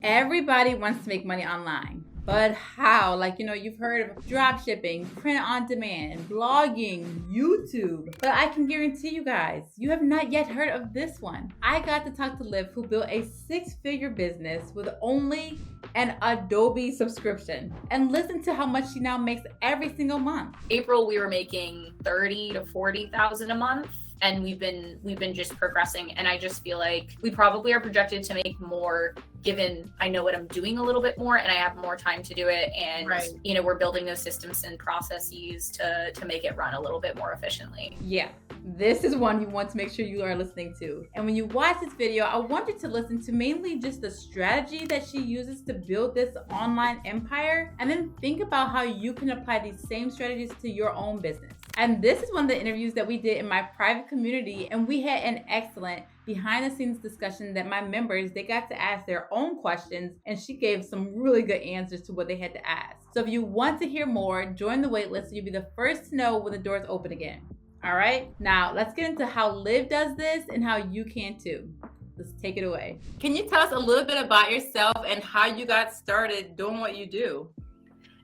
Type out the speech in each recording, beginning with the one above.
Everybody wants to make money online, but how? You've heard of drop shipping, print on demand, blogging, YouTube. But I can guarantee you guys, you have not yet heard of this one. I got to talk to Liv, who built a six-figure business with only an Adobe subscription. And listen to how much she now makes every single month. April, we were making 30 to 40,000 a month. And we've been just progressing, and I just feel like we probably are projected to make more, given I know what I'm doing a little bit more and I have more time to do it, and Right. We're building those systems and processes to make it run a little bit more efficiently. Yeah, this is one you want to make sure you are listening to. And when you watch this video, I want you to listen to mainly just the strategy that she uses to build this online empire, and then think about how you can apply these same strategies to your own business. And this is one of the interviews that we did in my private community, and we had an excellent behind the scenes discussion that my members, they got to ask their own questions, and she gave some really good answers to what they had to ask. So if you want to hear more, join the waitlist so you'll be the first to know when the doors open again. All right, now let's get into how Liv does this and how you can too. Let's take it away. Can you tell us a little bit about yourself and how you got started doing what you do?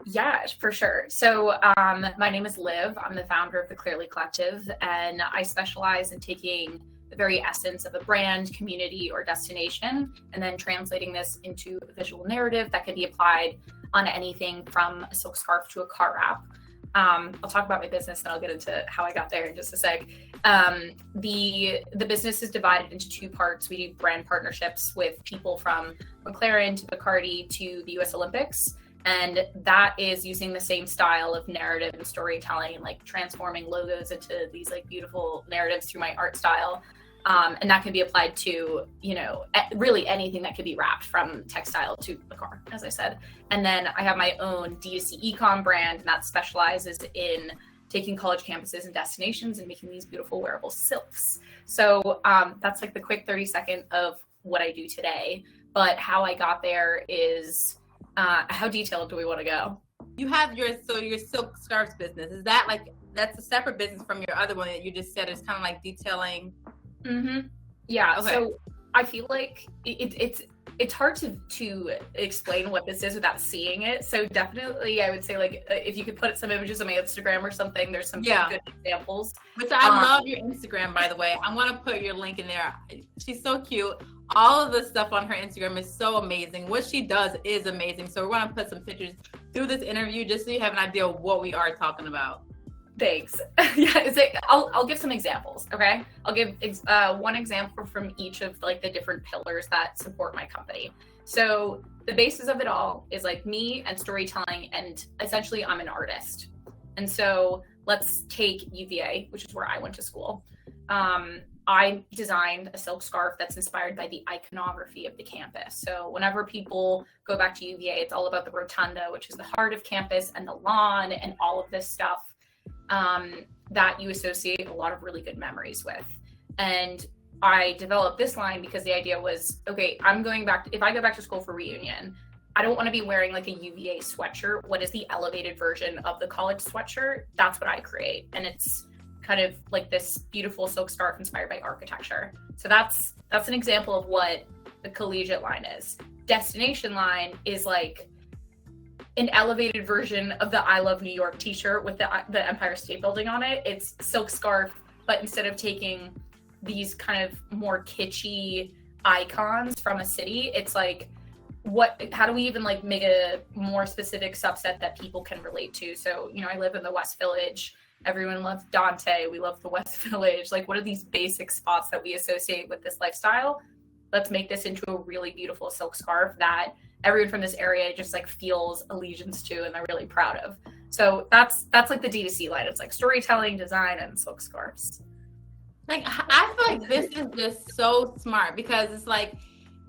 Yeah, for sure. So my name is Liv. I'm the founder of the Clearly Collective, and I specialize in taking the very essence of a brand, community, or destination, and then translating this into a visual narrative that can be applied on anything from a silk scarf to a car wrap. I'll talk about my business, and I'll get into how I got there in just a sec. The business is divided into two parts. We do brand partnerships with people from McLaren to Bacardi to the US Olympics. And that is using the same style of narrative and storytelling, and like transforming logos into these like beautiful narratives through my art style. And that can be applied to, really anything that could be wrapped, from textile to a car, as I said. And then I have my own D2C e-com brand, and that specializes in taking college campuses and destinations and making these beautiful wearable silks. So that's like the quick 30-second of what I do today. But how I got there is, how detailed do we want to go? You have your silk scarves business. Is that that's a separate business from your other one that you just said? It's kind of like detailing. Mm-hmm. Yeah. Okay. So I feel like it's hard to explain what this is without seeing it. So definitely, I would say if you could put some images on my Instagram or something, there's some good examples. Which I love your Instagram, by the way. I want to put your link in there. She's so cute. All of the stuff on her Instagram is so amazing. What she does is amazing. So we're going to put some pictures through this interview just so you have an idea of what we are talking about. Thanks. Yeah, I'll give some examples, okay? I'll give one example from each of the different pillars that support my company. So the basis of it all is me and storytelling, and essentially I'm an artist. And so let's take UVA, which is where I went to school. I designed a silk scarf that's inspired by the iconography of the campus. So whenever people go back to UVA, it's all about the rotunda, which is the heart of campus, and the lawn and all of this stuff that you associate a lot of really good memories with. And I developed this line because the idea was, okay, if I go back to school for reunion, I don't want to be wearing a UVA sweatshirt. What is the elevated version of the college sweatshirt? That's what I create. And it's kind of like this beautiful silk scarf inspired by architecture. So that's an example of what the collegiate line is. Destination line is an elevated version of the I Love New York t-shirt with the Empire State Building on it. It's silk scarf, but instead of taking these kind of more kitschy icons from a city, it's how do we even make a more specific subset that people can relate to? So, I live in the West Village. Everyone loves Dante. We love the West Village. What are these basic spots that we associate with this lifestyle? Let's make this into a really beautiful silk scarf that everyone from this area just feels allegiance to and they're really proud of. So that's the D2C line. It's storytelling, design, and silk scarves. I feel like this is just so smart, because it's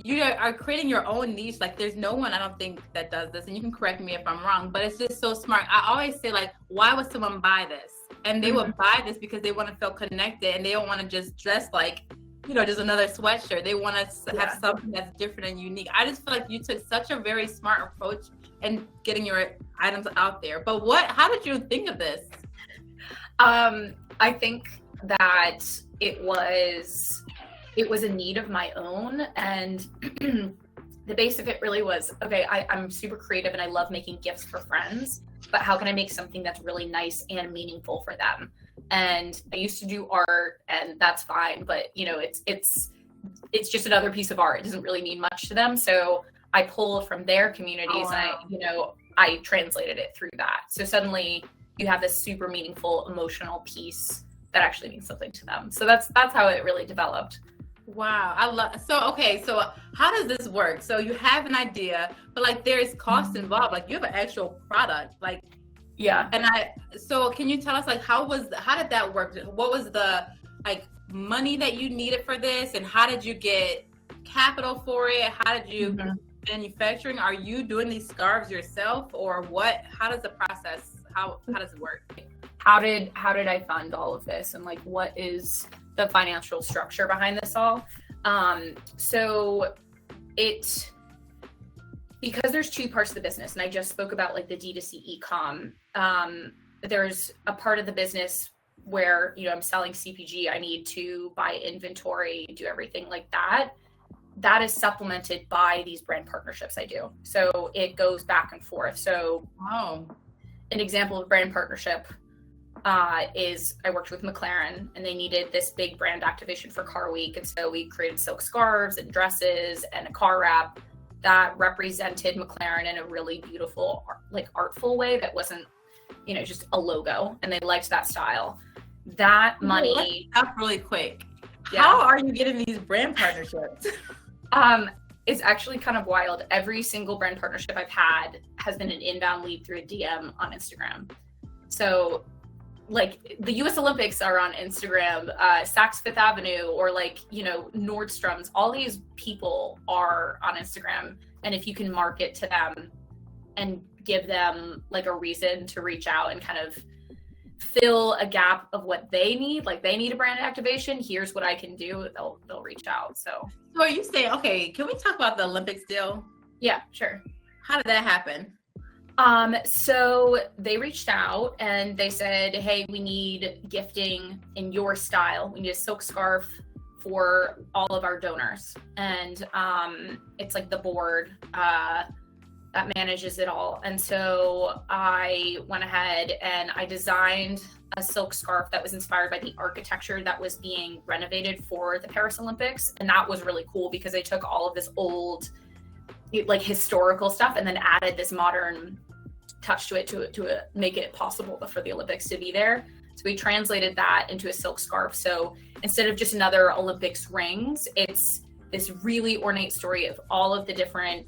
you are creating your own niche. There's no one, I don't think, that does this, and you can correct me if I'm wrong, but it's just so smart. I always say why would someone buy this? And they would buy this because they want to feel connected, and they don't want to just dress just another sweatshirt. They want to have something that's different and unique. I just feel like you took such a very smart approach in getting your items out there. But how did you think of this? I think that it was a need of my own, and the base of it really was, okay, I'm super creative and I love making gifts for friends, but how can I make something that's really nice and meaningful for them? And I used to do art, and that's fine, but you know, it's just another piece of art. It doesn't really mean much to them. So I pulled from their communities, and I translated it through that. So suddenly you have this super meaningful emotional piece that actually means something to them. So that's how it really developed. Wow, I love. So how does this work? So you have an idea, but like there's cost involved. Like you have an actual product, like yeah. And so can you tell us like how did that work? What was the like money that you needed for this, and how did you get capital for it? How did you manufacturing? Are you doing these scarves yourself, or what? How does the process? How does it work? How did I fund all of this, and like what is the financial structure behind this all? So because there's two parts of the business, and I just spoke about like the D2C e-com. There's a part of the business where, you know, I'm selling CPG, I need to buy inventory, do everything like that. That is supplemented by these brand partnerships I do. So it goes back and forth. So an example of brand partnership is I worked with McLaren, and they needed this big brand activation for Car Week. And so we created silk scarves and dresses and a car wrap that represented McLaren in a really beautiful, like artful way that wasn't, you know, just a logo. And they liked that style. That money. Let's stop really quick. Yeah. How are you getting these brand partnerships? It's actually kind of wild. Every single brand partnership I've had has been an inbound lead through a DM on Instagram. So like the US Olympics are on Instagram, Saks Fifth Avenue, or like, you know, Nordstrom's, all these people are on Instagram. And if you can market to them and give them like a reason to reach out and kind of fill a gap of what they need, like they need a brand activation, here's what I can do, they'll reach out. So are you saying, okay, can we talk about the Olympics deal? Yeah, sure. How did that happen? So they reached out and they said, hey, we need gifting in your style. We need a silk scarf for all of our donors. And it's like the board that manages it all. And so I went ahead and I designed a silk scarf that was inspired by the architecture that was being renovated for the Paris Olympics. And that was really cool because they took all of this old, like historical stuff and then added this modern touch to it to make it possible for the Olympics to be there. So we translated that into a silk scarf. So instead of just another Olympics rings, it's this really ornate story of all of the different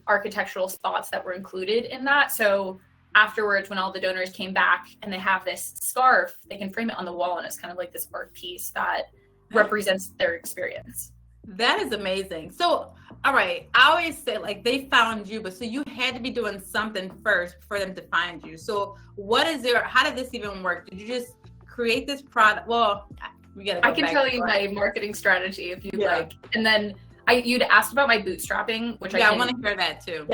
architectural thoughts that were included in that. So afterwards, when all the donors came back and they have this scarf, they can frame it on the wall, and it's kind of like this art piece that represents their experience. That is amazing. So, all right, I always say like they found you, but so you had to be doing something first for them to find you. So how did this even work? Did you just create this product? Well, I can tell you my marketing strategy if you'd like. And then you'd asked about my bootstrapping, which I want to hear that too.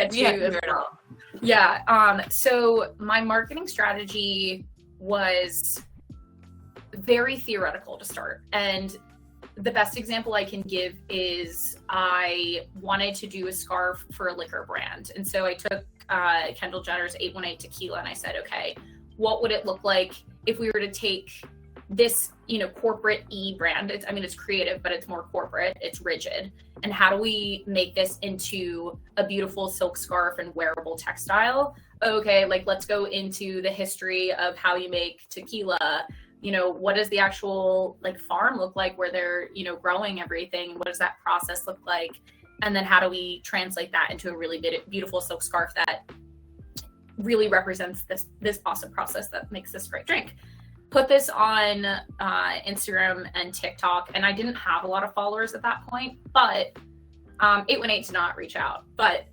Yeah. So my marketing strategy was very theoretical to start. And the best example I can give is I wanted to do a scarf for a liquor brand. And so I took Kendall Jenner's 818 tequila and I said, okay, what would it look like if we were to take this, corporate brand? It's creative, but it's more corporate, it's rigid. And how do we make this into a beautiful silk scarf and wearable textile? Okay, let's go into the history of how you make tequila. What does the actual farm look like where they're, growing everything? What does that process look like? And then how do we translate that into a really beautiful silk scarf that really represents this awesome process that makes this great drink? Put this on Instagram and TikTok, and I didn't have a lot of followers at that point, but 818 did not reach out. But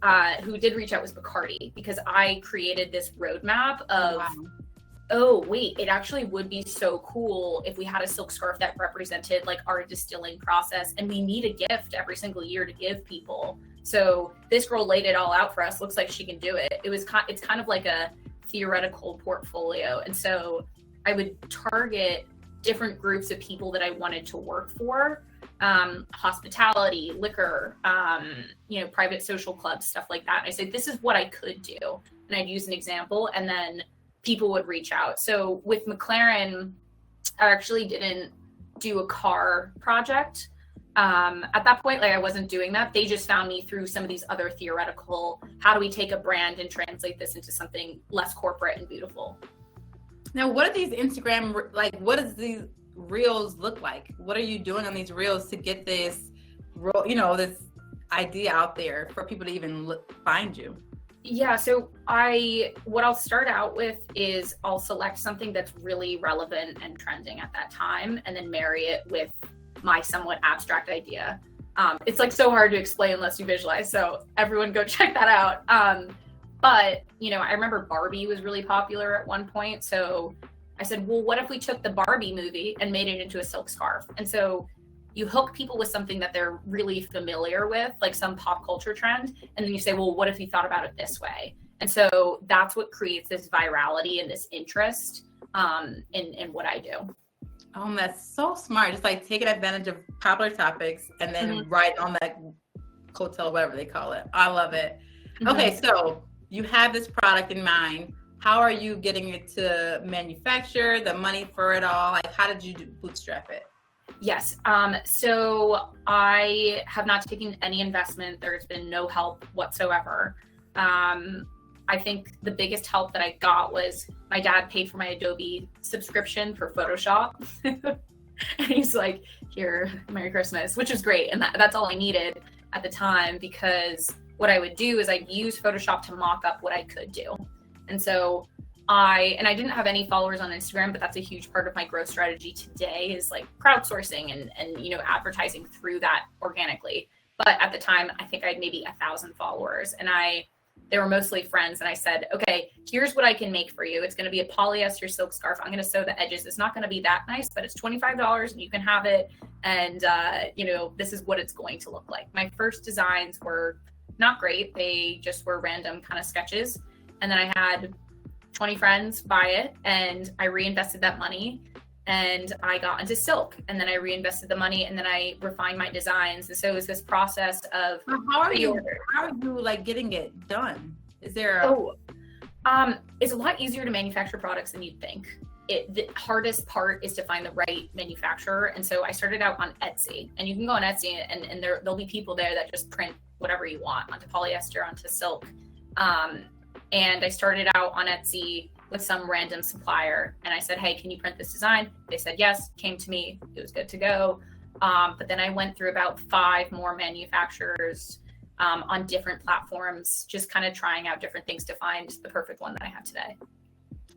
who did reach out was Bacardi, because I created this roadmap of, oh wait, it actually would be so cool if we had a silk scarf that represented our distilling process, and we need a gift every single year to give people. So this girl laid it all out for us. Looks like she can do it. It's kind of like a theoretical portfolio, and so I would target different groups of people that I wanted to work for hospitality, liquor, private social clubs, stuff like that. And I said, this is what I could do. And I'd use an example, and then people would reach out. So with McLaren, I actually didn't do a car project. At that point, like I wasn't doing that. They just found me through some of these other theoretical, how do we take a brand and translate this into something less corporate and beautiful? Now, what are these Instagram, like, what does these reels look like? What are you doing on these reels to get this, this idea out there for people to even find you? Yeah, so what I'll start out with is I'll select something that's really relevant and trending at that time, and then marry it with my somewhat abstract idea. It's like so hard to explain unless you visualize, so everyone go check that out. But I remember Barbie was really popular at one point, so I said, well, what if we took the Barbie movie and made it into a silk scarf? And so you hook people with something that they're really familiar with, like some pop culture trend, and then you say, well, what if you thought about it this way? And so that's what creates this virality and this interest in what I do. Oh, that's so smart. Just like taking advantage of popular topics and then write on that coattail, whatever they call it. I love it. Okay, so you have this product in mind. How are you getting it to manufacture, the money for it all? Like, how did you bootstrap it? Yes. So I have not taken any investment. There's been no help whatsoever. I think the biggest help that I got was my dad paid for my Adobe subscription for Photoshop. And he's like, here, Merry Christmas, which was great. And that's all I needed at the time, because what I would do is I'd use Photoshop to mock up what I could do. And so I didn't have any followers on Instagram, but that's a huge part of my growth strategy today is like crowdsourcing and advertising through that organically. But at the time, I think I had maybe 1,000 followers, and they were mostly friends. And I said, okay, here's what I can make for you. It's going to be a polyester silk scarf. I'm going to sew the edges. It's not going to be that nice, but it's $25 and you can have it. And, this is what it's going to look like. My first designs were not great. They just were random kind of sketches. And then I had 20 friends buy it, and I reinvested that money, and I got into silk, and then I reinvested the money, and then I refined my designs. And so it was this process of how are you like getting it done? Is there it's a lot easier to manufacture products than you'd think. The hardest part is to find the right manufacturer. And so I started out on Etsy, and you can go on Etsy and there'll be people there that just print whatever you want onto polyester, onto silk. And I started out on Etsy with some random supplier, and I said, hey, can you print this design? They said yes, came to me, it was good to go. But then I went through about 5 more manufacturers on different platforms, just kind of trying out different things to find the perfect one that I have today.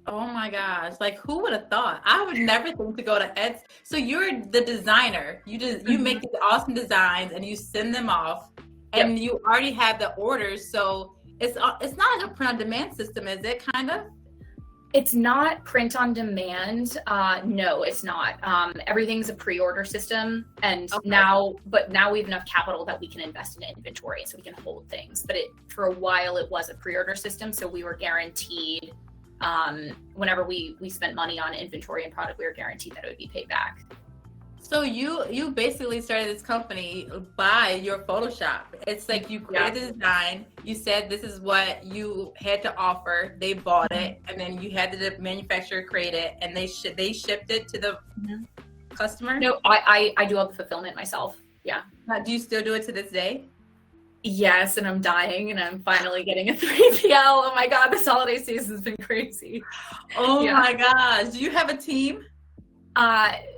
Oh my gosh, like who would have thought? I would never think to go to Etsy. So you're the designer, you make these awesome designs and you send them off, and you already have the orders, so it's not like a print on demand system, is it? Kind of? It's not print on demand. No, it's not. Everything's a pre-order system, and now we have enough capital that we can invest in inventory, so we can hold things. But for a while it was a pre-order system, so we were guaranteed whenever we spent money on inventory and product, we were guaranteed that it would be paid back. So you basically started this company by your Photoshop. It's like you created the design, you said this is what you had to offer, they bought it, and then you had the manufacturer create it, and they shipped it to the customer? No, I do all the fulfillment myself. Yeah. Do you still do it to this day? Yes, and I'm dying, and I'm finally getting a 3PL. Oh my God, this holiday season has been crazy. Oh my gosh. Do you have a team?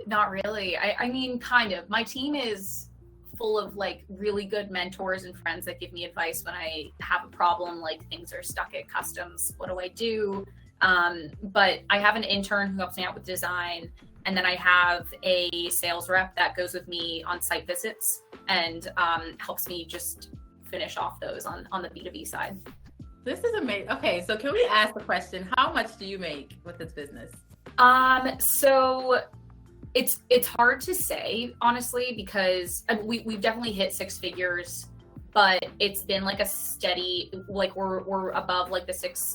Not really. I mean, kind of. My team is full of like really good mentors and friends that give me advice when I have a problem, like things are stuck at customs. What do I do? But I have an intern who helps me out with design. And then I have a sales rep that goes with me on site visits and helps me just finish off those on the B2B side. This is amazing. Okay, so can we ask the question, how much do you make with this business? So it's hard to say, honestly, because we've definitely hit 6 figures, but it's been like a steady, like we're above like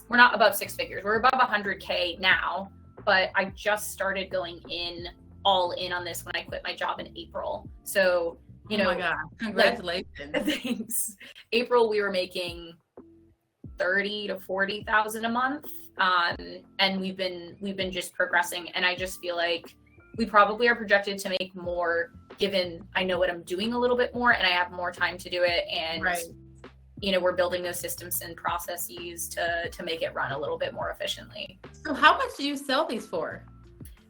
we're not above 6 figures. We're above 100K now, but I just started going in all in on this when I quit my job in April. So, you know, oh my God, congratulations. Thanks. April, we were making 30 to 40,000 a month. And we've been just progressing. And I just feel like we probably are projected to make more, given I know what I'm doing a little bit more and I have more time to do it. And, you know, we're building those systems and processes to make it run a little bit more efficiently. So how much do you sell these for?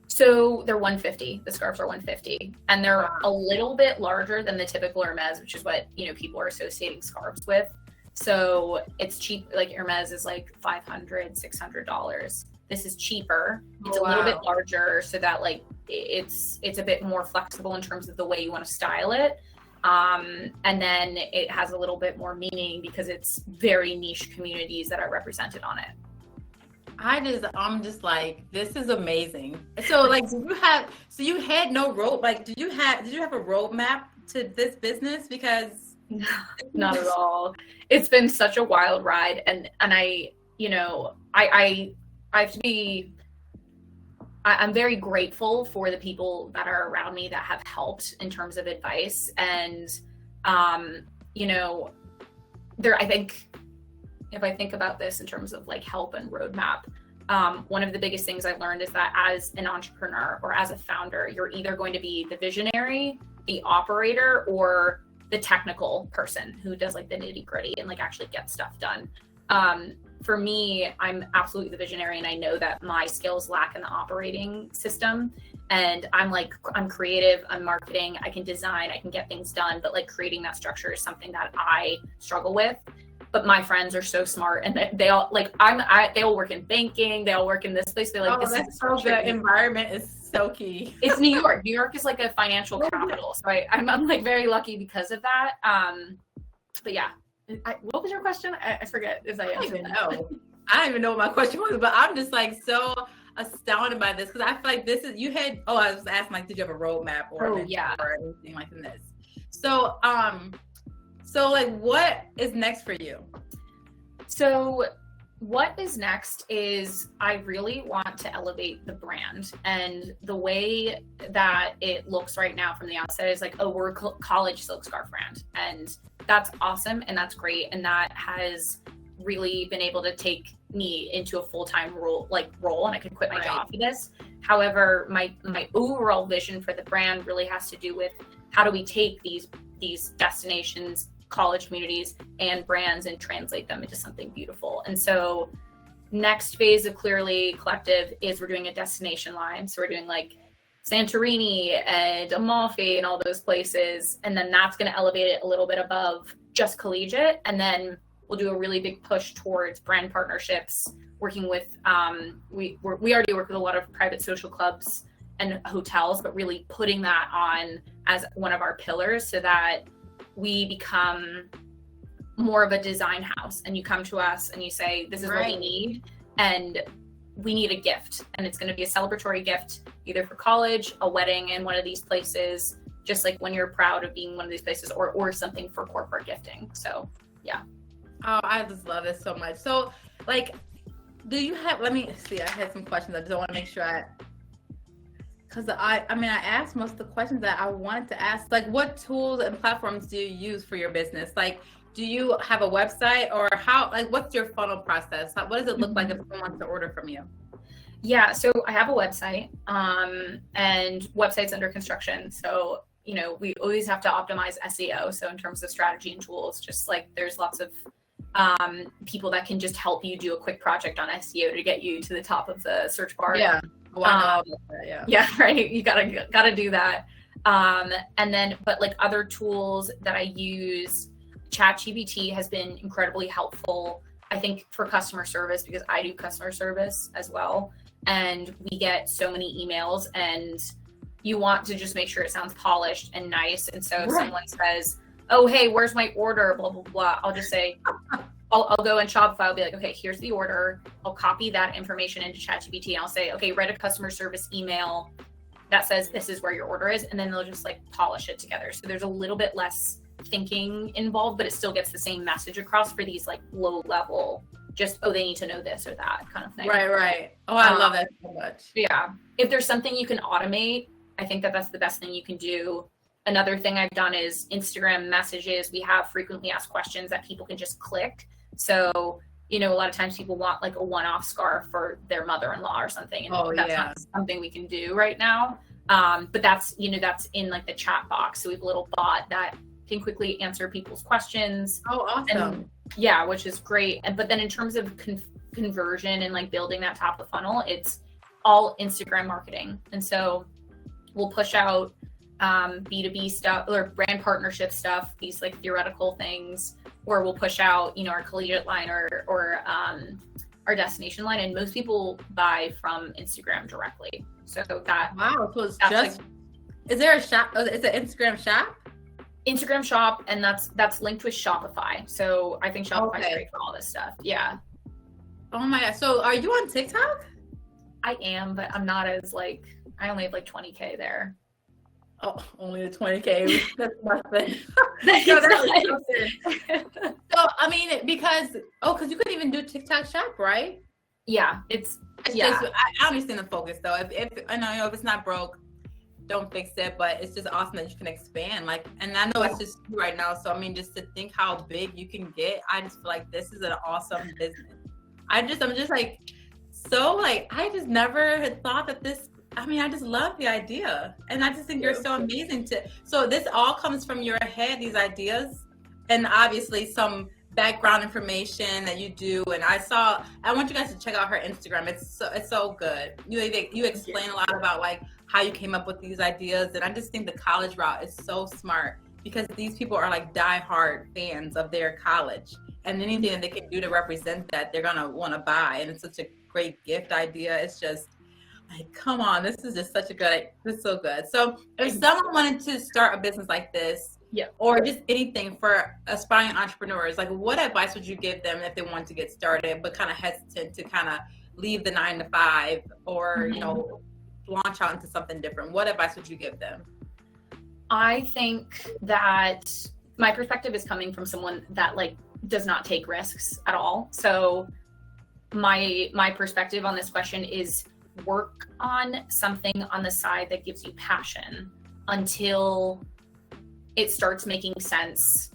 So they're $150. The scarves are $150, and they're a little bit larger than the typical Hermes, which is what, you know, people are associating scarves with. So it's cheap. Like Hermes is like $500, $600. This is cheaper. It's a little bit larger, so that like it's a bit more flexible in terms of the way you want to style it. And then it has a little bit more meaning because it's very niche communities that are represented on it. I'm just like, this is amazing. So like, you had no road, like, did you have a roadmap to this business? Because not at all. It's been such a wild ride. And I, you know, I have to be, I'm very grateful for the people that are around me that have helped in terms of advice. And, you know, I think, if I think about this in terms of like help and roadmap, one of the biggest things I learned is that as an entrepreneur or as a founder, you're either going to be the visionary, the operator, or the technical person who does like the nitty gritty and like actually gets stuff done. For me, I'm absolutely the visionary, and I know that my skills lack in the operating system. And I'm creative, I'm marketing, I can design, I can get things done, but like creating that structure is something that I struggle with. But my friends are so smart, and they all like they all work in banking, they all work in this place. They're like, this is so the environment is so key. It's New York. New York is like a financial capital, so I'm like very lucky because of that. But yeah, what was your question? I forget if I answered that. I don't even know what my question was, but I'm just like so astounded by this, because I feel like this is I was asking like, did you have a roadmap or anything like this? So like, what is next for you? So what is next is I really want to elevate the brand, and the way that it looks right now from the outset is like, oh, we're a college silk scarf brand, and that's awesome and that's great, and that has really been able to take me into a full-time role, and I could quit my job for this. However, my overall vision for the brand really has to do with how do we take these destinations, college communities, and brands and translate them into something beautiful. And so next phase of Clearly Collective is we're doing a destination line. So we're doing like Santorini and Amalfi and all those places. And then that's going to elevate it a little bit above just collegiate. And then we'll do a really big push towards brand partnerships, working with, we already work with a lot of private social clubs and hotels, but really putting that on as one of our pillars so that we become more of a design house, and you come to us and you say, this is what we need, and we need a gift, and it's going to be a celebratory gift, either for college, a wedding in one of these places, just like when you're proud of being one of these places, or something for corporate gifting. So yeah. Oh, I just love this so much. So like, do you have, let me see, I had some questions. I just want to make sure because I asked most of the questions that I wanted to ask. Like, what tools and platforms do you use for your business? Like, do you have a website, or how, like, what's your funnel process? Like, what does it look like if someone wants to order from you? Yeah, so I have a website, and website's under construction. So, you know, we always have to optimize SEO. So in terms of strategy and tools, just like there's lots of people that can just help you do a quick project on SEO to get you to the top of the search bar. Yeah. Yeah, right. You gotta do that. And then, but like other tools that I use, ChatGPT has been incredibly helpful, I think, for customer service, because I do customer service as well. And we get so many emails, and you want to just make sure it sounds polished and nice. And so if someone says, oh, hey, where's my order? Blah, blah, blah. I'll just say, I'll go in Shopify. I'll be like, okay, here's the order. I'll copy that information into ChatGPT, and I'll say, okay, write a customer service email that says this is where your order is. And then they'll just like polish it together. So there's a little bit less thinking involved, but it still gets the same message across for these like low level, just, oh, they need to know this or that kind of thing. Right. Oh, I love that so much. Yeah. If there's something you can automate, I think that that's the best thing you can do. Another thing I've done is Instagram messages. We have frequently asked questions that people can just click. So, a lot of times people want like a one-off scarf for their mother-in-law or something. And that's not something we can do right now. But that's in like the chat box. So we have a little bot that can quickly answer people's questions. Oh, awesome. And, which is great. But then in terms of conversion and like building that top of the funnel, it's all Instagram marketing. And so we'll push out B2B stuff or brand partnership stuff, these like theoretical things, or we'll push out, our collegiate line or our destination line. And most people buy from Instagram directly. So that, wow. So it's just, is there a shop? Is it Instagram shop? Instagram shop, and that's linked with Shopify. So I think Shopify is great for all this stuff. Yeah. Oh my God. So are you on TikTok? I am, but I'm not as like, I only have like 20K there. Oh, only the 20K. That's nothing. So, I mean, because you couldn't even do TikTok shop, right? Yeah. Just, I understand the focus though. If I know if it's not broke, don't fix it, but it's just awesome that you can expand. Like, and I know it's just right now. So I mean, just to think how big you can get, I just feel like this is an awesome business. I'm just like, so like, I just never had thought that this, I mean, I just love the idea. And I just think you're so amazing so this all comes from your head, these ideas, and obviously some background information that you do. And I want you guys to check out her Instagram. It's so good. You explain a lot about like how you came up with these ideas. And I just think the college route is so smart because these people are like diehard fans of their college, and anything that they can do to represent that, they're gonna want to buy. And it's such a great gift idea. It's just like, come on, this is just such a good, it's so good. So if someone wanted to start a business like this, or just anything for aspiring entrepreneurs, like what advice would you give them if they want to get started, but kind of hesitant to kind of leave the 9-to-5 or, launch out into something different? What advice would you give them? I think that my perspective is coming from someone that like does not take risks at all. So my perspective on this question is work on something on the side that gives you passion until it starts making sense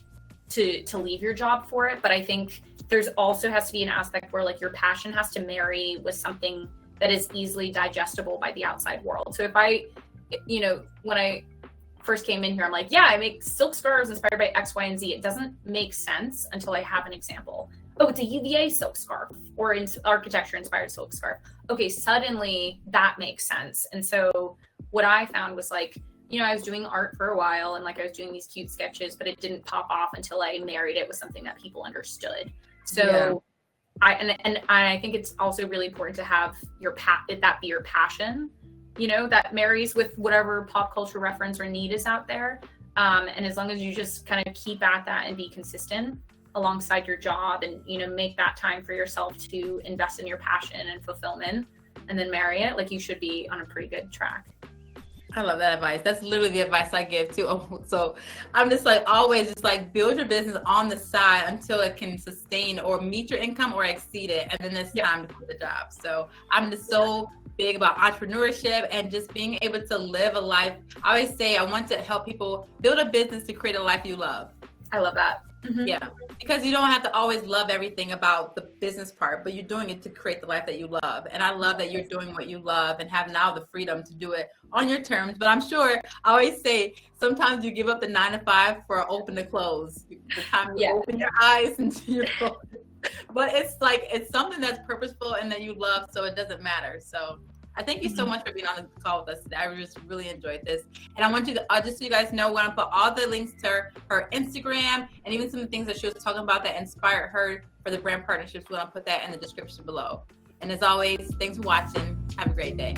to leave your job for it. But I think there's also has to be an aspect where like your passion has to marry with something that is easily digestible by the outside world. So if I, when I first came in here, I'm like, I make silk scarves inspired by X, Y, and Z. It doesn't make sense until I have an example. Oh, it's a UVA silk scarf or in architecture inspired silk scarf. Okay, suddenly that makes sense. And so what I found was like, I was doing art for a while and like I was doing these cute sketches, but it didn't pop off until I married it with something that people understood. So I think it's also really important to have that be your passion, that marries with whatever pop culture reference or need is out there. And as long as you just kind of keep at that and be consistent alongside your job and, make that time for yourself to invest in your passion and fulfillment and then marry it, like you should be on a pretty good track. I love that advice. That's literally the advice I give too. So I'm just like, always just like build your business on the side until it can sustain or meet your income or exceed it. And then it's time to quit the job. So I'm just so big about entrepreneurship and just being able to live a life. I always say I want to help people build a business to create a life you love. I love that. Mm-hmm. Yeah, because you don't have to always love everything about the business part, but you're doing it to create the life that you love. And I love that you're doing what you love and have now the freedom to do it on your terms. But I'm sure, I always say, sometimes you give up the 9-to-5 for open to close. The time you open your eyes into your close. But it's like, it's something that's purposeful and that you love, so it doesn't matter. So I thank you so much for being on the call with us today. I just really enjoyed this. And I want you to, just so you guys know, we're going to put all the links to her Instagram and even some of the things that she was talking about that inspired her for the brand partnerships. We're going to put that in the description below. And as always, thanks for watching. Have a great day.